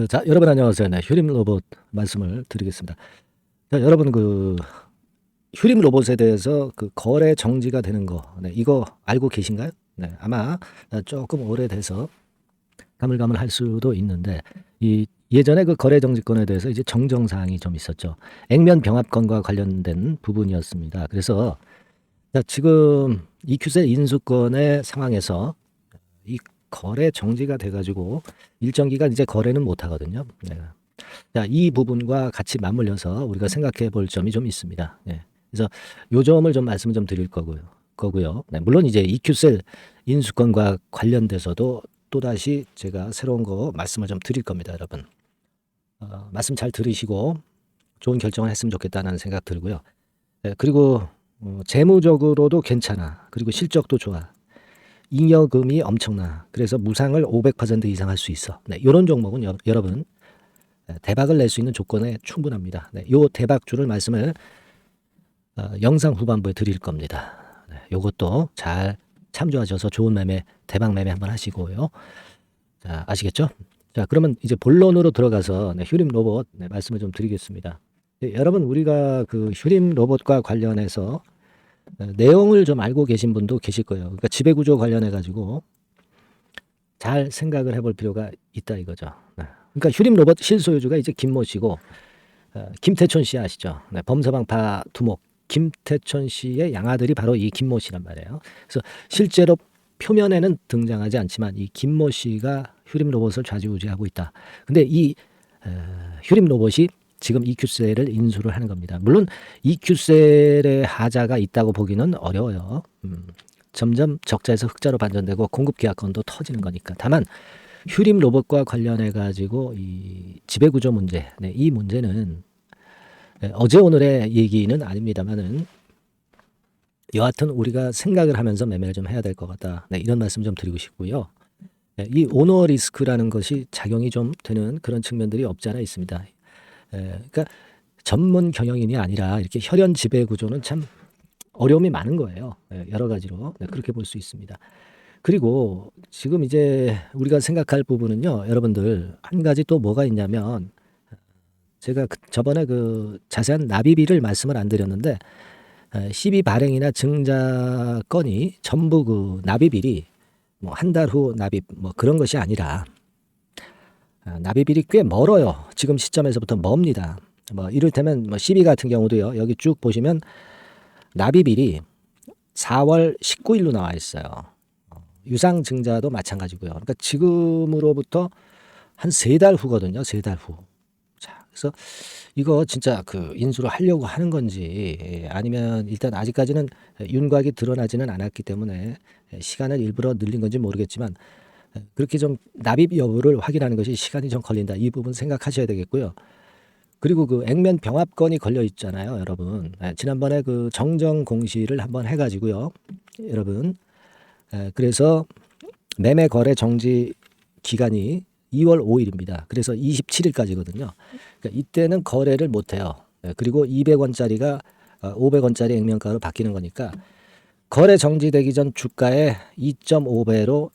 자, 여러분 안녕하세요. 네, 휴림 로봇 말씀을 드리겠습니다. 자, 여러분 휴림 로봇에 대해서 거래 정지가 되는 거, 네, 이거 알고 계신가요? 네, 아마 조금 오래돼서 가물가물할 수도 있는데 이 예전에 그 거래 정지권에 대해서 이제 정정 사항이 좀 있었죠. 액면 병합권과 관련된 부분이었습니다. 그래서 자, 지금 EQ셀 인수권의 상황에서 이 거래 정지가 돼가지고 일정 기간 이제 거래는 못 하거든요. 네. 자, 이 부분과 같이 맞물려서 우리가 생각해 볼 점이 좀 있습니다. 예. 그래서 요 점을 좀 말씀을 좀 드릴 거고요. 네, 물론 이제 EQ셀 인수권과 관련돼서도 또다시 제가 새로운 거 말씀을 좀 드릴 겁니다, 여러분. 말씀 잘 들으시고 좋은 결정을 했으면 좋겠다는 생각 들고요. 그리고 재무적으로도 괜찮아. 그리고 실적도 좋아. 잉여금이 엄청나. 그래서 무상을 500% 이상 할 수 있어. 네, 이런 종목은 여러분 대박을 낼 수 있는 조건에 충분합니다. 네, 요 대박주를 말씀을 영상 후반부에 드릴 겁니다. 네, 요것도 잘 참조하셔서 좋은 매매, 대박 매매 한번 하시고요. 자, 아시겠죠? 자, 그러면 이제 본론으로 들어가서 휴림 로봇 말씀을 좀 드리겠습니다. 네, 여러분 우리가 그 휴림 로봇과 관련해서 내용을 좀 알고 계신 분도 계실 거예요. 그러니까 지배구조 관련해 가지고 잘 생각을 해볼 필요가 있다 이거죠. 네. 그러니까 휴림 로봇 실소유주가 이제 김모 씨고 김태촌 씨 아시죠? 네, 범서방파 두목 김태촌 씨의 양아들이 바로 이 김모 씨란 말이에요. 그래서 실제로 표면에는 등장하지 않지만 이 김모 씨가 휴림 로봇을 좌지우지하고 있다. 근데 이 휴림 로봇이 지금 EQ셀을 인수를 하는 겁니다. 물론 EQ셀의 하자가 있다고 보기는 어려워요. 점점 적자에서 흑자로 반전되고 공급 계약건도 터지는 거니까. 다만 휴림 로봇과 관련해 가지고 이 지배구조 문제, 네, 이 문제는 어제 오늘의 얘기는 아닙니다만은 여하튼 우리가 생각을 하면서 매매를 좀 해야 될 것 같다. 네, 이런 말씀 좀 드리고 싶고요. 네, 이 오너 리스크라는 것이 작용이 좀 되는 그런 측면들이 없지 않아 있습니다. 그러니까 전문 경영인이 아니라 이렇게 혈연 지배 구조는 참 어려움이 많은 거예요. 여러 가지로 그렇게 볼 수 있습니다. 그리고 지금 이제 우리가 생각할 부분은요, 여러분들 한 가지 또 뭐가 있냐면 제가 저번에 그 자세한 납입일을 말씀을 안 드렸는데 시비 발행이나 증자 건이 전부 그 납입일이 뭐 한 달 후 납입 뭐 그런 것이 아니라 납입일이 꽤 멀어요. 지금 시점에서부터 멉니다. 뭐 이를테면 뭐 시비 같은 경우도요. 여기 쭉 보시면 납입일이 4월 19일로 나와 있어요. 유상증자도 마찬가지고요. 그러니까 지금으로부터 한 3달 후거든요. 3달 후. 자, 그래서 이거 진짜 그 인수를 하려고 하는 건지 아니면 일단 아직까지는 윤곽이 드러나지는 않았기 때문에 시간을 일부러 늘린 건지 모르겠지만 그렇게 좀 납입 여부를 확인하는 것이 시간이 좀 걸린다. 이 부분 생각하셔야 되겠고요. 그리고 그 액면 병합건이 걸려 있잖아요, 여러분. 지난번에 그 정정 공시를 한번 해가지고요, 여러분. 그래서 매매 거래 정지 기간이 2월 5일입니다. 그래서 27일까지거든요. 그러니까 이때는 거래를 못 해요. 그리고 200원짜리가 500원짜리 액면가로 바뀌는 거니까 거래 정지되기 전 주가의 2.5배로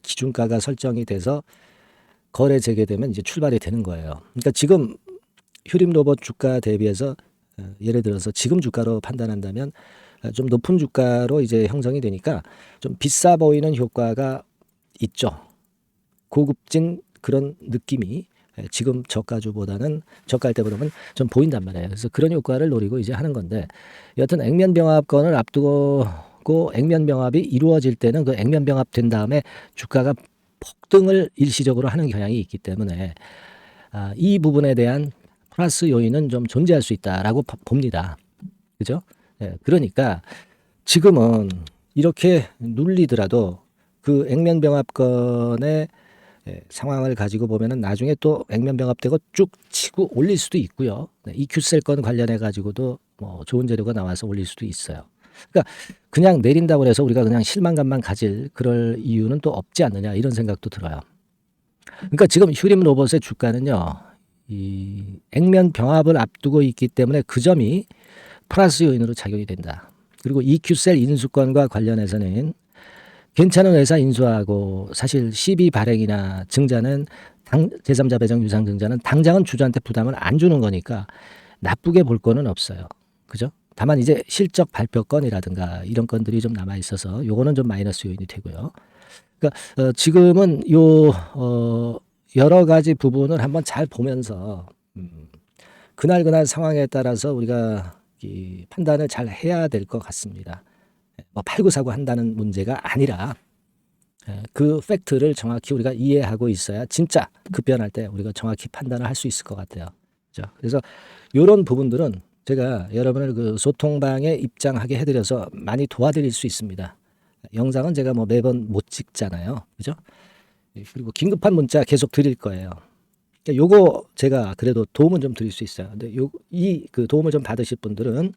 기준가가 설정이 돼서 거래 재개되면 이제 출발이 되는 거예요. 그러니까 지금 휴림 로봇 주가 대비해서 예를 들어서 지금 주가로 판단한다면 좀 높은 주가로 이제 형성이 되니까 좀 비싸 보이는 효과가 있죠. 고급진 그런 느낌이 지금 저가주보다는 저가일 때보다는 좀 보인단 말이에요. 그래서 그런 효과를 노리고 이제 하는 건데 여하튼 액면병합권을 앞두고 액면병합이 이루어질 때는 그 액면병합 된 다음에 주가가 폭등을 일시적으로 하는 경향이 있기 때문에 이 부분에 대한 플러스 요인은 좀 존재할 수 있다라고 봅니다. 그죠? 그러니까 지금은 이렇게 눌리더라도 그 액면병합권의 상황을 가지고 보면은 나중에 또 액면병합되고 쭉 치고 올릴 수도 있고요. EQ셀 건 관련해 가지고도 뭐 좋은 재료가 나와서 올릴 수도 있어요. 그러니까 그냥 내린다고 해서 우리가 그냥 실망감만 가질 그럴 이유는 또 없지 않느냐 이런 생각도 들어요. 그러니까 지금 휴림 로봇의 주가는요, 이 액면 병합을 앞두고 있기 때문에 그 점이 플러스 요인으로 작용이 된다. 그리고 EQ셀 인수권과 관련해서는 괜찮은 회사 인수하고 사실 시비 발행이나 증자는 제3자 배정 유상증자는 당장은 주주한테 부담을 안 주는 거니까 나쁘게 볼 거는 없어요. 그죠? 다만 이제 실적 발표 건이라든가 이런 건들이 좀 남아 있어서 요거는 좀 마이너스 요인이 되고요. 그러니까 지금은 여러 가지 부분을 한번 잘 보면서 그날 상황에 따라서 우리가 이 판단을 잘 해야 될 것 같습니다. 뭐 팔구사구 한다는 문제가 아니라 그 팩트를 정확히 우리가 이해하고 있어야 진짜 급변할 때 우리가 정확히 판단을 할 수 있을 것 같아요. 그래서 이런 부분들은 제가 여러분을 그 소통방에 입장하게 해드려서 많이 도와드릴 수 있습니다. 영상은 제가 뭐 매번 못 찍잖아요. 그죠? 그리고 긴급한 문자 계속 드릴 거예요. 그러니까 요거 제가 그래도 도움은 좀 드릴 수 있어요. 근데 그 도움을 좀 받으실 분들은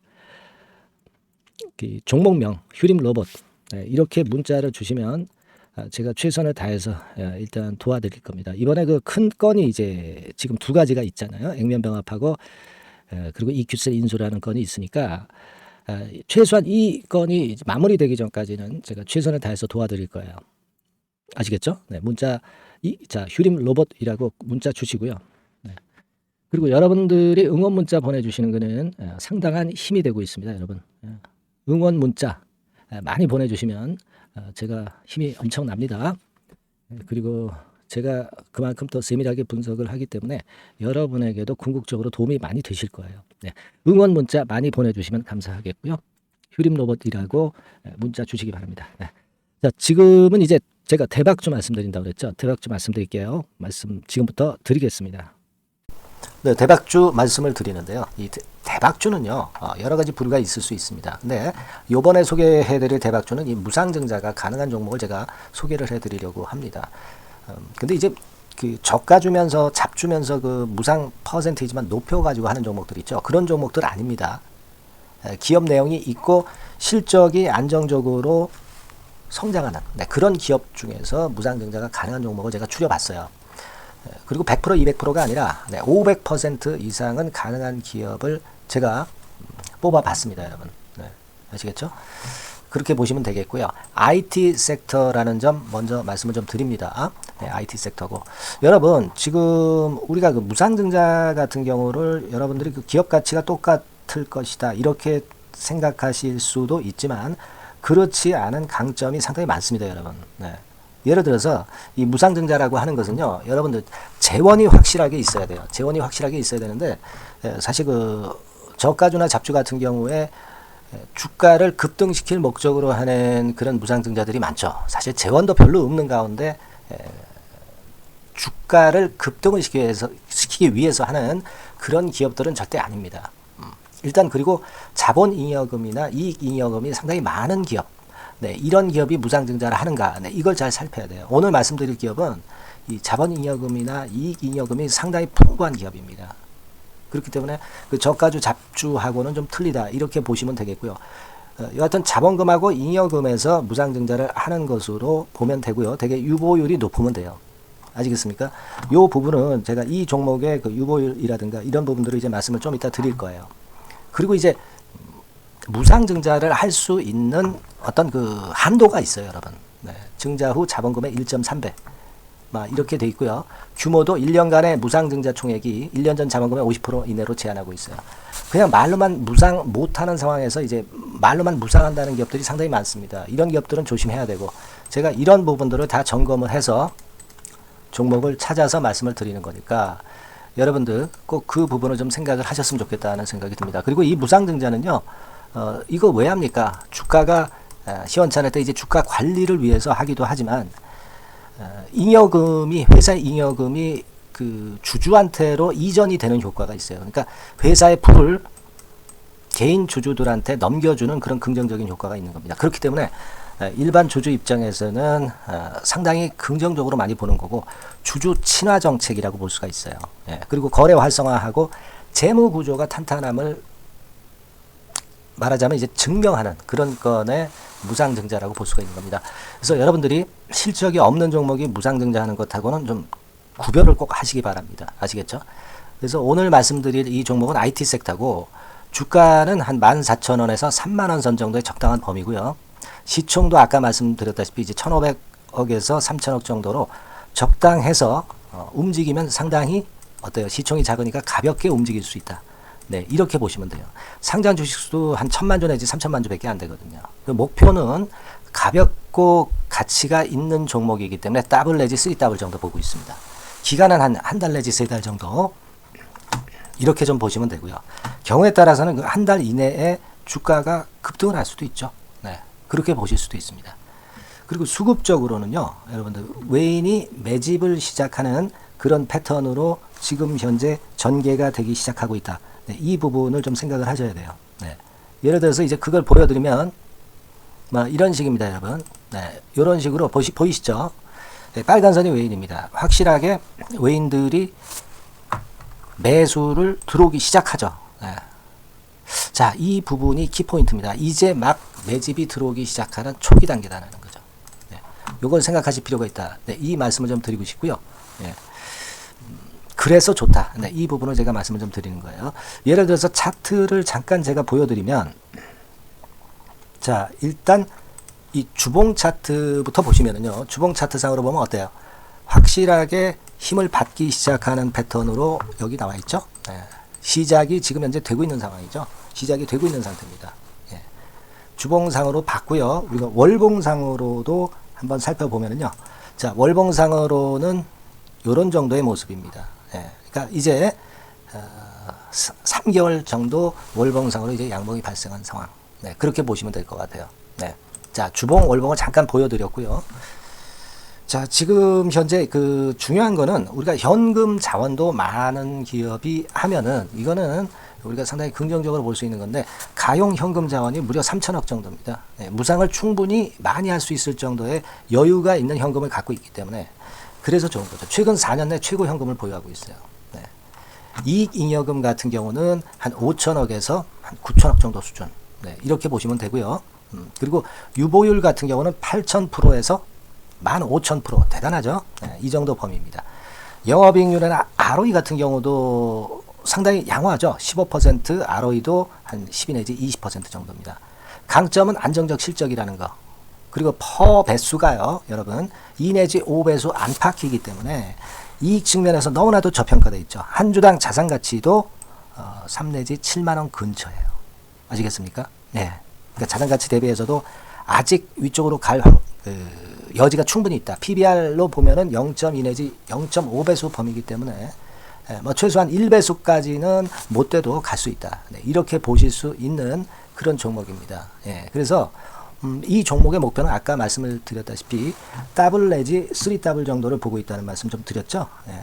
그 종목명 휴림 로봇 이렇게 문자를 주시면 제가 최선을 다해서 일단 도와드릴 겁니다. 이번에 그 큰 건이 이제 지금 두 가지가 있잖아요. 액면병합하고 그리고 EQ셀 인수라는 건이 있으니까 최소한 이 건이 마무리되기 전까지는 제가 최선을 다해서 도와드릴 거예요. 아시겠죠? 네, 문자 자 휴림 로봇이라고 문자 주시고요. 네. 그리고 여러분들이 응원 문자 보내주시는 거는 상당한 힘이 되고 있습니다, 여러분. 응원 문자 많이 보내주시면 제가 힘이 엄청납니다. 그리고 제가 그만큼 더 세밀하게 분석을 하기 때문에 여러분에게도 궁극적으로 도움이 많이 되실 거예요. 네. 응원 문자 많이 보내주시면 감사하겠고요. 휴림 로봇이라고 문자 주시기 바랍니다. 네. 자, 지금은 이제 제가 대박주 말씀드린다고 그랬죠. 대박주 말씀드릴게요. 말씀 지금부터 드리겠습니다. 네, 대박주 말씀을 드리는데요. 이 대박주는요, 여러 가지 부류가 있을 수 있습니다. 근데 요번에 소개해드릴 대박주는 이 무상증자가 가능한 종목을 제가 소개를 해드리려고 합니다. 근데 이제 그 저가 주면서 잡 주면서 그 무상 퍼센테이지만 높여가지고 하는 종목들 있죠. 그런 종목들 아닙니다. 기업 내용이 있고 실적이 안정적으로 성장하는 그런 기업 중에서 무상증자가 가능한 종목을 제가 추려봤어요. 그리고 100% 200%가 아니라 500% 이상은 가능한 기업을 제가 뽑아봤습니다, 여러분. 네, 아시겠죠? 그렇게 보시면 되겠고요. IT 섹터라는 점 먼저 말씀을 좀 드립니다. 네, IT 섹터고 여러분 지금 우리가 그 무상증자 같은 경우를 여러분들이 그 기업 가치가 똑같을 것이다 이렇게 생각하실 수도 있지만 그렇지 않은 강점이 상당히 많습니다, 여러분. 네. 예를 들어서 이 무상증자라고 하는 것은요, 여러분들 재원이 확실하게 있어야 돼요. 재원이 확실하게 있어야 되는데 사실 그 저가주나 잡주 같은 경우에 주가를 급등시킬 목적으로 하는 그런 무상증자들이 많죠. 사실 재원도 별로 없는 가운데 주가를 급등을 시키기 위해서 하는 그런 기업들은 절대 아닙니다. 일단 그리고 자본잉여금이나 이익잉여금이 상당히 많은 기업, 네, 이런 기업이 무상증자를 하는가, 네, 이걸 잘 살펴야 돼요. 오늘 말씀드릴 기업은 이 자본잉여금이나 이익잉여금이 상당히 풍부한 기업입니다. 그렇기 때문에 그 저가주 잡주하고는 좀 틀리다 이렇게 보시면 되겠고요. 여하튼 자본금하고 잉여금에서 무상증자를 하는 것으로 보면 되고요. 되게 유보율이 높으면 돼요. 아시겠습니까? 이 부분은 제가 이 종목의 그 유보율이라든가 이런 부분들을 이제 말씀을 좀 이따 드릴 거예요. 그리고 이제 무상증자를 할 수 있는 어떤 그 한도가 있어요, 여러분. 네, 증자 후 자본금의 1.3배. 이렇게 돼 있고요. 규모도 1년간의 무상증자 총액이 1년 전 자본금의 50% 이내로 제한하고 있어요. 그냥 말로만 무상 못하는 상황에서 이제 말로만 무상한다는 기업들이 상당히 많습니다. 이런 기업들은 조심해야 되고 제가 이런 부분들을 다 점검을 해서 종목을 찾아서 말씀을 드리는 거니까 여러분들 꼭 그 부분을 좀 생각을 하셨으면 좋겠다는 생각이 듭니다. 그리고 이 무상증자는요, 이거 왜 합니까? 주가가 시원찮을 때 이제 주가 관리를 위해서 하기도 하지만 잉여금이 회사의 잉여금이 그 주주한테로 이전이 되는 효과가 있어요. 그러니까 회사의 부를 개인 주주들한테 넘겨주는 그런 긍정적인 효과가 있는 겁니다. 그렇기 때문에 일반 주주 입장에서는 상당히 긍정적으로 많이 보는 거고 주주 친화 정책이라고 볼 수가 있어요. 그리고 거래 활성화하고 재무 구조가 탄탄함을 말하자면 이제 증명하는 그런 건의 무상증자라고 볼 수가 있는 겁니다. 그래서 여러분들이 실적이 없는 종목이 무상증자하는 것하고는 좀 구별을 꼭 하시기 바랍니다. 아시겠죠? 그래서 오늘 말씀드릴 이 종목은 IT 섹터고 주가는 한 14,000원에서 30,000원 선 정도의 적당한 범위고요. 시총도 아까 말씀드렸다시피 이제 1,500억에서 3,000억 정도로 적당해서 움직이면 상당히 어때요? 시총이 작으니까 가볍게 움직일 수 있다. 네, 이렇게 보시면 돼요. 상장 주식수도 한 1000만 주 내지 3000만 주밖에 안 되거든요. 그 목표는 가볍고 가치가 있는 종목이기 때문에 더블 내지 3더블 정도 보고 있습니다. 기간은 한 달 내지 3달 정도 이렇게 좀 보시면 되고요. 경우에 따라서는 그 한 달 이내에 주가가 급등을 할 수도 있죠. 네, 그렇게 보실 수도 있습니다. 그리고 수급적으로는요, 여러분들 외인이 매집을 시작하는 그런 패턴으로 지금 현재 전개가 되기 시작하고 있다. 네, 이 부분을 좀 생각을 하셔야 돼요. 네. 예를 들어서 이제 그걸 보여드리면 뭐 이런 식입니다, 여러분. 네, 이런 식으로 보이시죠? 네, 빨간 선이 외인입니다. 확실하게 외인들이 매수를 들어오기 시작하죠. 네. 자, 이 부분이 키포인트입니다. 이제 막 매집이 들어오기 시작하는 초기 단계라는 거죠. 네. 요걸 생각하실 필요가 있다. 네, 이 말씀을 좀 드리고 싶고요. 네. 그래서 좋다. 네, 이 부분을 제가 말씀을 좀 드리는 거예요. 예를 들어서 차트를 잠깐 제가 보여드리면, 자, 일단 이 주봉 차트부터 보시면은요, 주봉 차트상으로 보면 어때요? 확실하게 힘을 받기 시작하는 패턴으로 여기 나와 있죠. 네. 시작이 지금 현재 되고 있는 상황이죠. 시작이 되고 있는 상태입니다. 예. 주봉상으로 봤고요. 우리가 월봉상으로도 한번 살펴보면은요. 자, 월봉상으로는 이런 정도의 모습입니다. 예. 그러니까 이제 3개월 정도 월봉상으로 이제 양봉이 발생한 상황. 네, 그렇게 보시면 될 것 같아요. 네. 자, 주봉, 월봉을 잠깐 보여드렸고요. 자, 지금 현재 그 중요한 거는 우리가 현금 자원도 많은 기업이 하면은 이거는 우리가 상당히 긍정적으로 볼 수 있는 건데, 가용 현금 자원이 무려 3천억 정도입니다. 네, 무상을 충분히 많이 할 수 있을 정도의 여유가 있는 현금을 갖고 있기 때문에 그래서 좋은 거죠. 최근 4년 내 최고 현금을 보유하고 있어요. 네. 이익잉여금 같은 경우는 한 5천억에서 한 9천억 정도 수준. 네, 이렇게 보시면 되고요. 그리고 유보율 같은 경우는 8,000%에서 15,000% 대단하죠. 네, 이 정도 범위입니다. 영업이익률이나 ROE 같은 경우도 상당히 양호하죠. 15%, ROE도 한 12 내지 20% 정도입니다. 강점은 안정적 실적이라는 거. 그리고 퍼 배수가요, 여러분 2 내지 5배수 안팎이기 때문에 이익 측면에서 너무나도 저평가되어 있죠. 한 주당 자산 가치도 3 내지 7만 원 근처예요. 아시겠습니까? 네. 그러니까 자산 가치 대비해서도 아직 위쪽으로 갈 여지가 충분히 있다. PBR로 보면은 0.2 내지 0.5배수 범위이기 때문에 뭐 최소한 1배수까지는 못 돼도 갈 수 있다. 네, 이렇게 보실 수 있는 그런 종목입니다. 예, 그래서 이 종목의 목표는 아까 말씀을 드렸다시피 더블 내지 3더블 정도를 보고 있다는 말씀 좀 드렸죠. 예.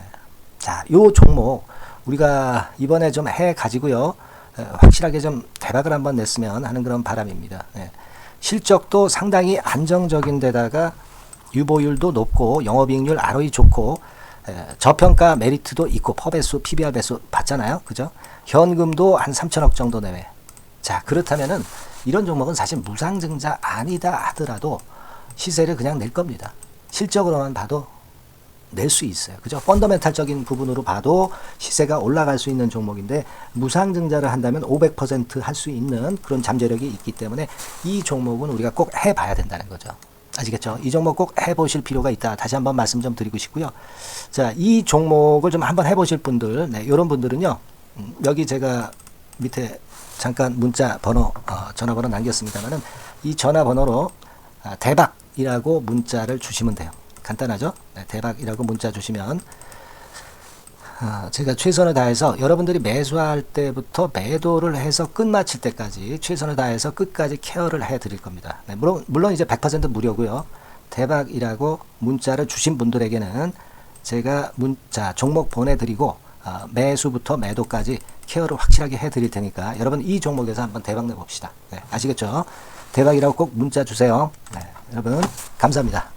자, 요 종목 우리가 이번에 좀 해 가지고요. 확실하게 좀 대박을 한번 냈으면 하는 그런 바람입니다. 예. 실적도 상당히 안정적인 데다가 유보율도 높고 영업이익률 ROE 좋고 저평가 메리트도 있고 퍼배수 PBR 배수 봤잖아요. 그죠? 현금도 한 3천억 정도 내외. 자, 그렇다면은 이런 종목은 사실 무상증자 아니다 하더라도 시세를 그냥 낼 겁니다. 실적으로만 봐도 낼 수 있어요. 그죠? 펀더멘탈적인 부분으로 봐도 시세가 올라갈 수 있는 종목인데 무상증자를 한다면 500% 할 수 있는 그런 잠재력이 있기 때문에 이 종목은 우리가 꼭 해봐야 된다는 거죠. 아시겠죠? 이 종목 꼭 해보실 필요가 있다. 다시 한번 말씀 좀 드리고 싶고요. 자, 이 종목을 좀 한번 해보실 분들, 네, 이런 분들은요, 여기 제가 밑에 잠깐 문자 번호, 전화번호 남겼습니다만은 이 전화번호로 대박이라고 문자를 주시면 돼요. 간단하죠? 네, 대박이라고 문자 주시면 제가 최선을 다해서 여러분들이 매수할 때부터 매도를 해서 끝마칠 때까지 최선을 다해서 끝까지 케어를 해 드릴 겁니다. 네, 물론 이제 100% 무료고요. 대박이라고 문자를 주신 분들에게는 제가 문자 종목 보내드리고 매수부터 매도까지 케어를 확실하게 해 드릴 테니까 여러분 이 종목에서 한번 대박 내봅시다. 네, 아시겠죠? 대박이라고 꼭 문자 주세요. 네, 여러분 감사합니다.